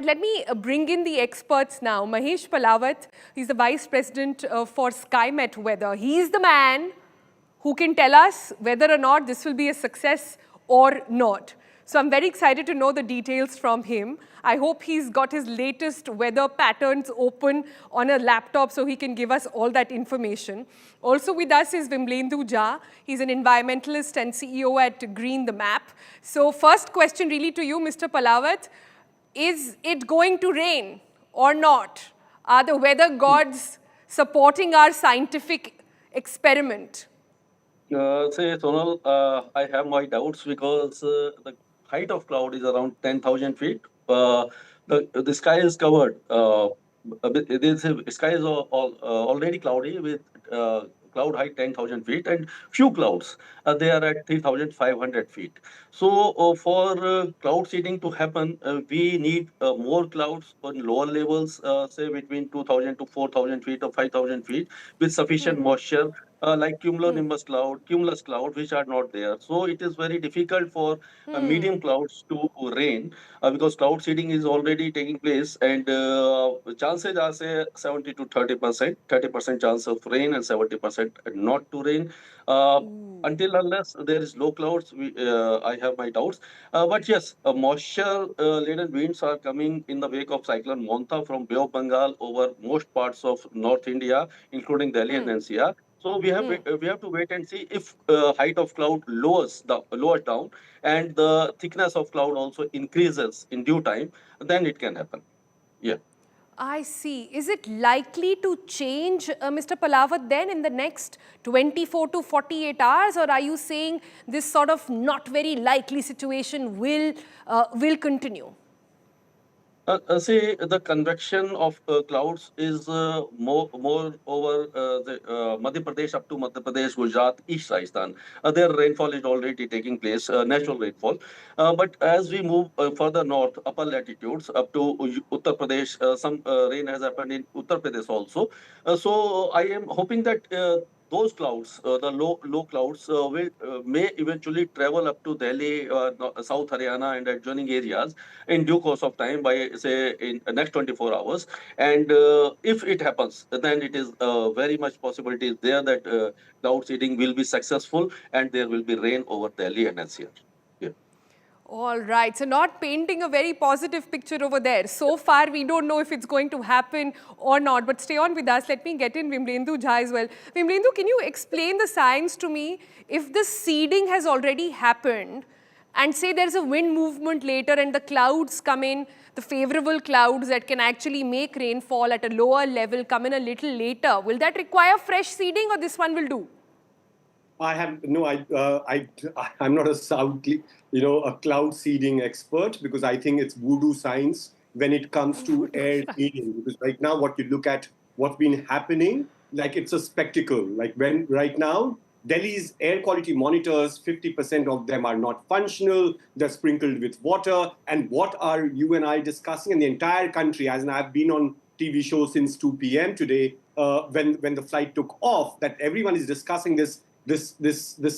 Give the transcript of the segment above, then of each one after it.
let me bring in the experts now. Mahesh Palawat, he's the Vice President for Skymet Weather. He's the man who can tell us whether or not this will be a success or not. So I'm very excited to know the details from him. I hope he's got his latest weather patterns open on a laptop so he can give us all that information. Also with us is Vimlendu Jha. He's an environmentalist and CEO at Green the Map. So first question really to you, Mr. Palawat. Is it going to rain or not? Are the weather gods supporting our scientific experiment? Say, Sonal, I have my doubts because the height of cloud is around 10,000 feet. The sky is covered. The sky is already cloudy with cloud height 10,000 feet and few clouds. They are at 3,500 feet. So for cloud seeding to happen, we need more clouds on lower levels, say between 2,000 to 4,000 feet or 5,000 feet with sufficient moisture like cumulus cloud, which are not there. So it is very difficult for medium clouds to rain because cloud seeding is already taking place, and chances are say 70 to 30%, 30% chance of rain and 70% not to rain. Uh, until unless there is low clouds, I have my doubts. But yes, moisture-laden winds are coming in the wake of cyclone Monta from Bay of Bengal over most parts of North India, including Delhi and NCR. So we have to wait and see if height of cloud lowers down and the thickness of cloud also increases in due time. Then it can happen. Yeah. I see. Is it likely to change, Mr. Palawat, then in the next 24 to 48 hours? Or are you saying this sort of not very likely situation will continue? See, the convection of clouds is more over the Madhya Pradesh up to Madhya Pradesh, Gujarat, East Rajasthan. Their rainfall is already taking place, natural rainfall. But as we move further north, upper latitudes up to Uttar Pradesh, some rain has happened in Uttar Pradesh also. So I am hoping that those clouds, the low clouds, will may eventually travel up to Delhi, South Haryana, and adjoining areas in due course of time by say in the next 24 hours. And if it happens, then it is very much possibility is there that cloud seeding will be successful and there will be rain over Delhi and NCR. Yeah. All right, so not painting a very positive picture over there. So far, we don't know if it's going to happen or not, but stay on with us. Let me get in Vimlendu Jha as well. Vimlendu, can you explain the science to me? If the seeding has already happened, and say there's a wind movement later and the clouds come in, the favorable clouds that can actually make rainfall at a lower level come in a little later, will that require fresh seeding or this one will do? I have no. I'm not a cloud seeding expert because I think it's voodoo science when it comes to air seeding. Because right now, what you look at, what's been happening, like it's a spectacle. Like when right now, Delhi's air quality monitors, 50% of them are not functional. They're sprinkled with water. And what are you and I discussing in the entire country? As I've been on TV shows since 2 p.m. today, when the flight took off, that everyone is discussing this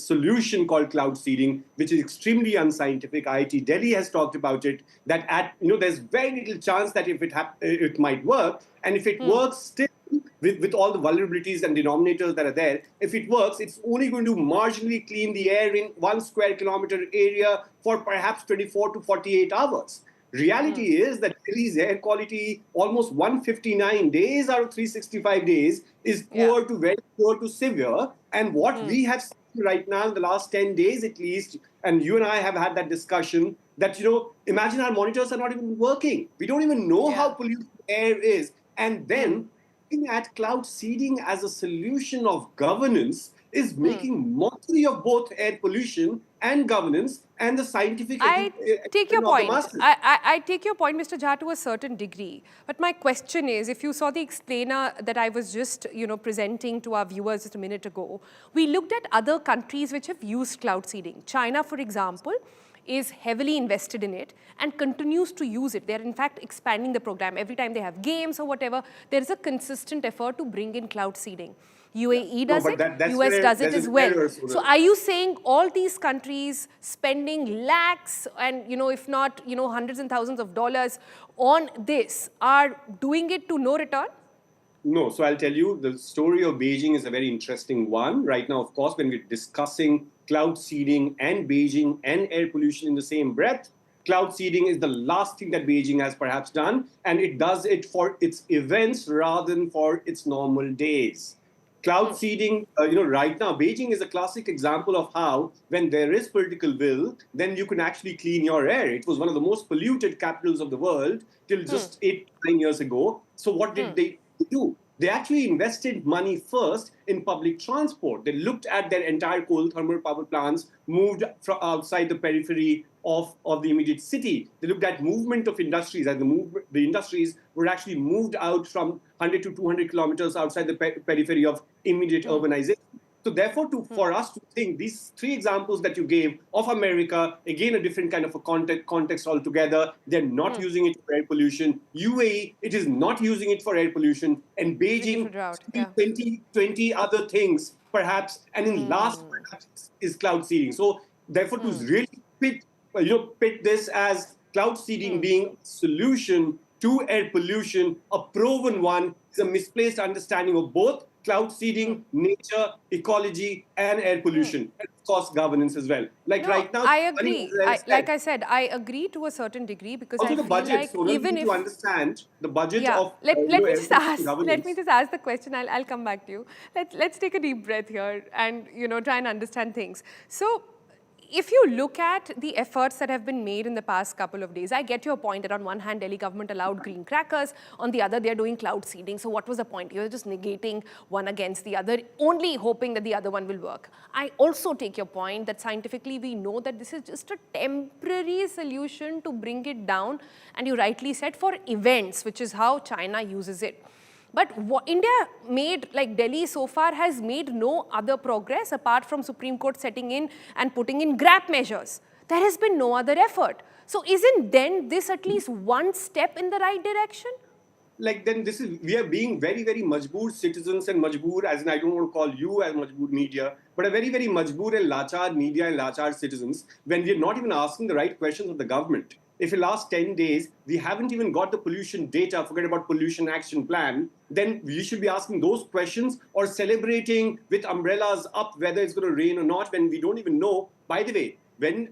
solution called cloud seeding, which is extremely unscientific. IIT Delhi has talked about it, that there's very little chance that if it might work, and if it works still with all the vulnerabilities and denominators that are there, if it works, it's only going to marginally clean the air in 1 square kilometer area for perhaps 24 to 48 hours. Reality is that Delhi's air quality, almost 159 days out of 365 days, is poor to very poor to severe. And what we have seen right now in the last 10 days at least, and you and I have had that discussion, that, imagine our monitors are not even working. We don't even know how polluted air is. And then looking at cloud seeding as a solution of governance is making mockery of both air pollution and governance and the scientific I take your of the point. masses. I take your point, Mr. Jha, to a certain degree. But my question is, if you saw the explainer that I was just, presenting to our viewers just a minute ago, we looked at other countries which have used cloud seeding. China, for example, is heavily invested in it and continues to use it. They're in fact expanding the program. Every time they have games or whatever, there's a consistent effort to bring in cloud seeding. UAE No, does but it, that's US where does it there's as an well. error, So Sonal. are you saying all these countries spending lakhs and, if not, hundreds and thousands of dollars on this are doing it to no return? No, so I'll tell you, the story of Beijing is a very interesting one. Right now, of course, when we're discussing cloud seeding and Beijing and air pollution in the same breath, cloud seeding is the last thing that Beijing has perhaps done, and it does it for its events rather than for its normal days. Cloud seeding, right now, Beijing is a classic example of how, when there is political will, then you can actually clean your air. It was one of the most polluted capitals of the world till just 8, 9 years ago. So what did they do? They actually invested money first in public transport. They looked at their entire coal thermal power plants, moved from outside the periphery of the immediate city. They looked at movement of industries, and the industries were actually moved out from 100 to 200 kilometers outside the periphery of immediate urbanization. So therefore, for us to think these three examples that you gave of America, again, a different kind of a context altogether, they're not using it for air pollution. UAE, it is not using it for air pollution. And Beijing, Route, still 20 other things, perhaps. And in last, perhaps, is cloud seeding. So therefore, to really pit this as cloud seeding being a solution to air pollution, a proven one, is a misplaced understanding of both cloud seeding, nature, ecology, and air pollution, and of course governance as well. Like No, right now, I agree. as Like I said, I agree to a certain degree because also I the feel budget. like So we even need if to understand the budget yeah, of let me air just pollution ask. Let governance. me just ask the question. I'll come back to you. Let's take a deep breath here and try and understand things. So, if you look at the efforts that have been made in the past couple of days, I get your point that on one hand, Delhi government allowed green crackers, on the other, they're doing cloud seeding. So what was the point? You're just negating one against the other, only hoping that the other one will work. I also take your point that scientifically we know that this is just a temporary solution to bring it down, and you rightly said for events, which is how China uses it. But what India made, like Delhi so far, has made no other progress apart from Supreme Court setting in and putting in GRAP measures. There has been no other effort. So isn't then this at least one step in the right direction? Like then we are being very, very majboor citizens, and majboor, as in I don't want to call you as majboor media, but a very, very majboor and lachar media and lachar citizens, when we are not even asking the right questions of the government. If in the last 10 days, we haven't even got the pollution data, forget about pollution action plan, then we should be asking those questions or celebrating with umbrellas up whether it's going to rain or not when we don't even know. By the way, when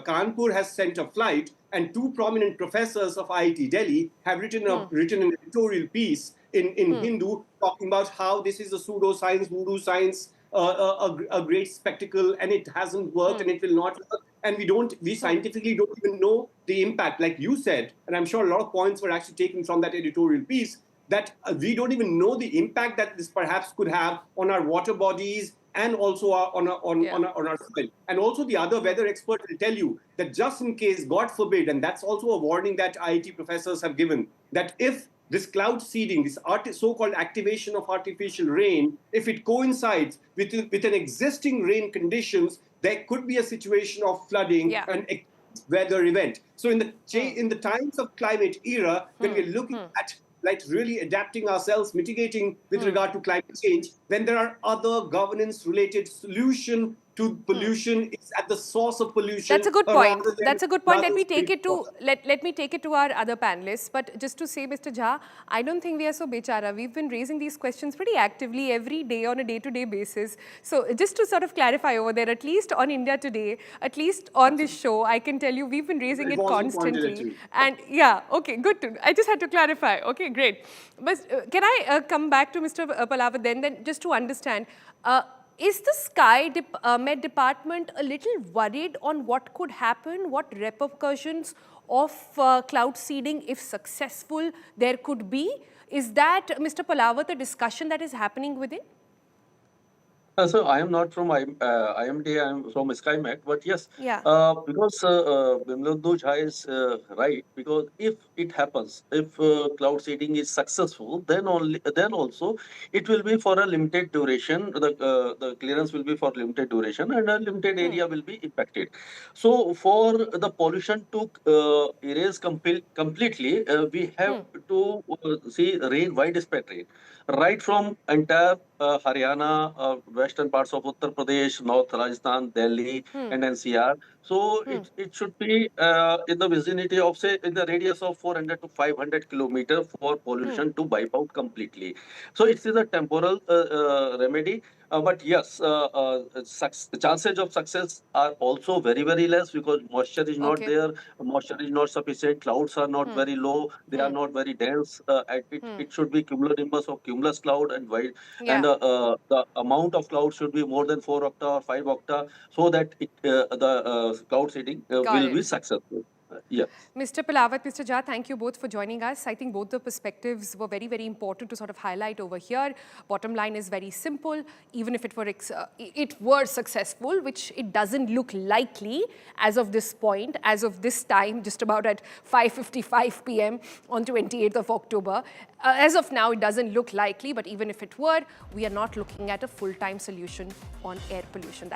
Kanpur has sent a flight, and two prominent professors of IIT Delhi have written an editorial piece in Hindu talking about how this is a pseudoscience, voodoo science, a great spectacle, and it hasn't worked and it will not work. And we scientifically don't even know the impact, like you said, and I'm sure a lot of points were actually taken from that editorial piece, that we don't even know the impact that this perhaps could have on our water bodies and also on our soil. And also the other weather expert will tell you that just in case, God forbid, and that's also a warning that IIT professors have given, that if this cloud seeding, this so-called activation of artificial rain, if it coincides with an existing rain conditions, there could be a situation of flooding and weather event. So in the times of climate era, when we're looking at like really adapting ourselves, mitigating with regard to climate change, when there are other governance related solution to pollution, it's at the source of pollution. That's a good point. That's a good point. Let me take it to let me take it to our other panelists. But just to say, Mr. Jha, I don't think we are so bechara. We've been raising these questions pretty actively every day on a day-to-day basis. So just to sort of clarify over there, at least on India Today, at least on this show, I can tell you we've been raising it constantly. And yeah, okay, good. I just had to clarify. Okay, great. But can I come back to Mr. Palawat then just to understand, is the Skymet department a little worried on what could happen, what repercussions of cloud seeding, if successful, there could be? Is that, Mr. Palawat, a discussion that is happening within? So I am not from IMD, I am from Skymet, but yes, Yeah. because Vimlendu Jha is right, because if it happens, if cloud seeding is successful, then also it will be for a limited duration. The clearance will be for limited duration, and a limited area will be impacted. So for the pollution to erase completely, we have to see rain, widespread rain, right from entire Haryana, western parts of Uttar Pradesh, North Rajasthan, Delhi, and NCR. So it should be in the vicinity of, say, in the radius of 400 to 500 kilometer for pollution to wipe out completely. So it is a temporal remedy. But yes, chances of success are also very, very less because moisture is not Okay. there, moisture is not sufficient, clouds are not very low, they are not very dense. And it should be cumulonimbus or cumulus cloud, and wide, and Yeah. the amount of cloud should be more than 4 octa or 5 octa, so that the cloud seeding Got will be it. successful. Yes. Mr. Palawat, Mr. Jha, thank you both for joining us. I think both the perspectives were very, very important to sort of highlight over here. Bottom line is very simple. Even if it were successful, which it doesn't look likely as of this point, as of this time, just about at 5:55 p.m. on 28th of October. As of now, it doesn't look likely, but even if it were, we are not looking at a full-time solution on air pollution.